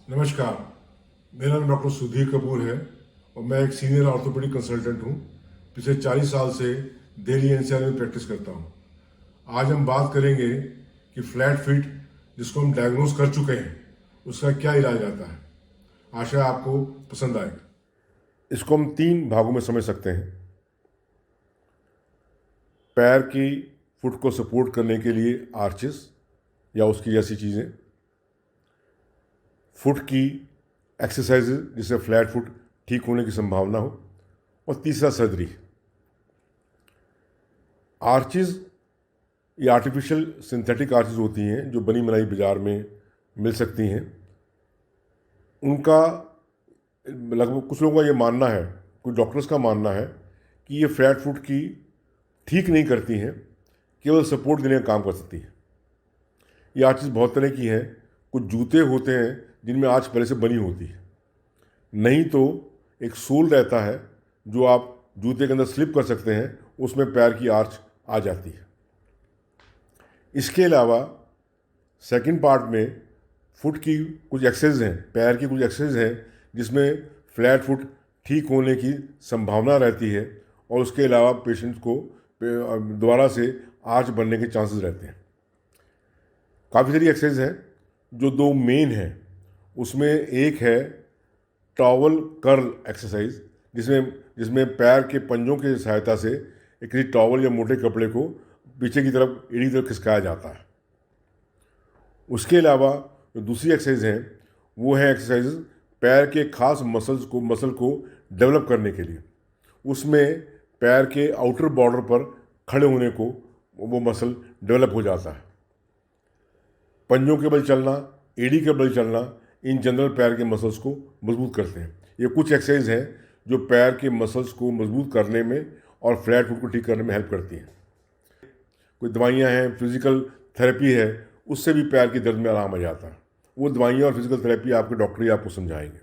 नमस्कार, मेरा नाम डॉक्टर सुधीर कपूर है और मैं एक सीनियर ऑर्थोपेडिक कंसल्टेंट हूँ। पिछले 40 साल से दिल्ली एनसीआर में प्रैक्टिस करता हूँ। आज हम बात करेंगे कि फ्लैट फीट जिसको हम डायग्नोज कर चुके हैं उसका क्या इलाज आता है। आशा है आपको पसंद आएगा। इसको हम 3 भागों में समझ सकते हैं। पैर की फुट को सपोर्ट करने के लिए आर्चेस या उसकी जैसी चीज़ें, फुट की एक्सरसाइजेज जिससे फ्लैट फुट ठीक होने की संभावना हो, और तीसरा सर्जरी। आर्चेज ये आर्टिफिशियल सिंथेटिक आर्चेज होती हैं जो बनी बनाई बाज़ार में मिल सकती हैं। उनका लगभग कुछ लोगों का ये मानना है, कुछ डॉक्टर्स का मानना है कि ये फ्लैट फुट की ठीक नहीं करती हैं, केवल सपोर्ट देने का काम कर सकती है। ये आर्चेज बहुत तरह की हैं। कुछ जूते होते हैं जिनमें आर्च पहले से बनी होती है, नहीं तो एक सोल रहता है जो आप जूते के अंदर स्लिप कर सकते हैं, उसमें पैर की आर्च आ जाती है। इसके अलावा सेकंड पार्ट में फुट की कुछ एक्सरसाइज हैं, पैर की कुछ एक्सरसाइज हैं जिसमें फ्लैट फुट ठीक होने की संभावना रहती है, और उसके अलावा पेशेंट को दोबारा से आर्च बनने के चांसेस रहते हैं। काफ़ी सारी एक्सरसाइज हैं। जो 2 मेन हैं उसमें एक है टॉवल कर्ल एक्सरसाइज, जिसमें पैर के पंजों की सहायता से एक किसी टॉवल या मोटे कपड़े को पीछे की तरफ एड़ी की तरफ खिसकाया जाता है। उसके अलावा जो दूसरी एक्सरसाइज हैं वो है एक्सरसाइज पैर के खास मसल को डेवलप करने के लिए। उसमें पैर के आउटर बॉर्डर पर खड़े होने को वो मसल डेवलप हो जाता है। पंजों के बल चलना, एड़ी के बल चलना, इन जनरल पैर के मसल्स को मजबूत करते हैं। ये कुछ एक्सरसाइज हैं जो पैर के मसल्स को मजबूत करने में और फ्लैट फुट को ठीक करने में हेल्प करती हैं। कोई दवाइयाँ हैं, फिजिकल थेरेपी है, उससे भी पैर की दर्द में आराम आ जाता है। वो दवाइयाँ और फिजिकल थेरेपी आपके डॉक्टर ही आपको समझाएंगे।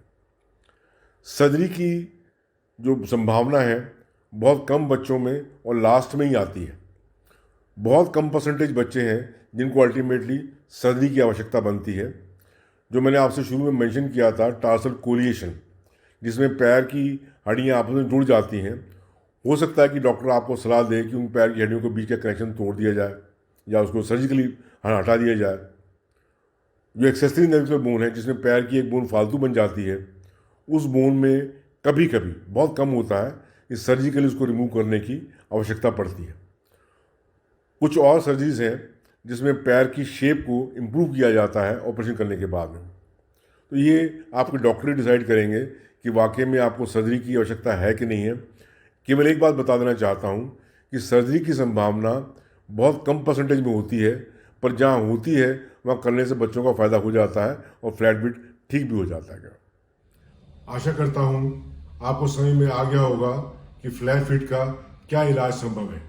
सर्जरी की जो संभावना है बहुत कम बच्चों में और लास्ट में ही आती है। बहुत कम परसेंटेज बच्चे हैं जिनको अल्टीमेटली सर्जरी की आवश्यकता बनती है। जो मैंने आपसे शुरू में मेंशन किया था, टार्सल कोलिएशन, जिसमें पैर की हड्डियाँ आपस में जुड़ जाती हैं, हो सकता है कि डॉक्टर आपको सलाह दे कि उन पैर की हड्डियों के बीच का कनेक्शन तोड़ दिया जाए या उसको सर्जिकली हटा दिया जाए। जो एक्सेसरी नेविकुलर बोन है, जिसमें पैर की एक बोन फालतू बन जाती है, उस बोन में कभी कभी, बहुत कम होता है, इस सर्जिकली उसको रिमूव करने की आवश्यकता पड़ती है। कुछ और सर्जरीज हैं जिसमें पैर की शेप को इम्प्रूव किया जाता है ऑपरेशन करने के बाद में। तो ये आपके डॉक्टर ही डिसाइड करेंगे कि वाकई में आपको सर्जरी की आवश्यकता है कि नहीं है। केवल एक बात बता देना चाहता हूँ कि सर्जरी की संभावना बहुत कम परसेंटेज में होती है, पर जहाँ होती है वहाँ करने से बच्चों का फ़ायदा हो जाता है और फ्लैट फीट ठीक भी हो जाता है। आशा करता हूँ आपको समझ में आ गया होगा कि फ्लैट फीट का क्या इलाज संभव है।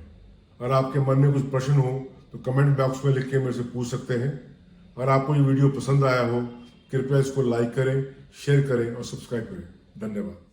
अगर आपके मन में कुछ प्रश्न हो तो कमेंट बॉक्स में लिख के मेरे से पूछ सकते हैं। अगर आपको ये वीडियो पसंद आया हो, कृपया इसको लाइक करें, शेयर करें और सब्सक्राइब करें। धन्यवाद।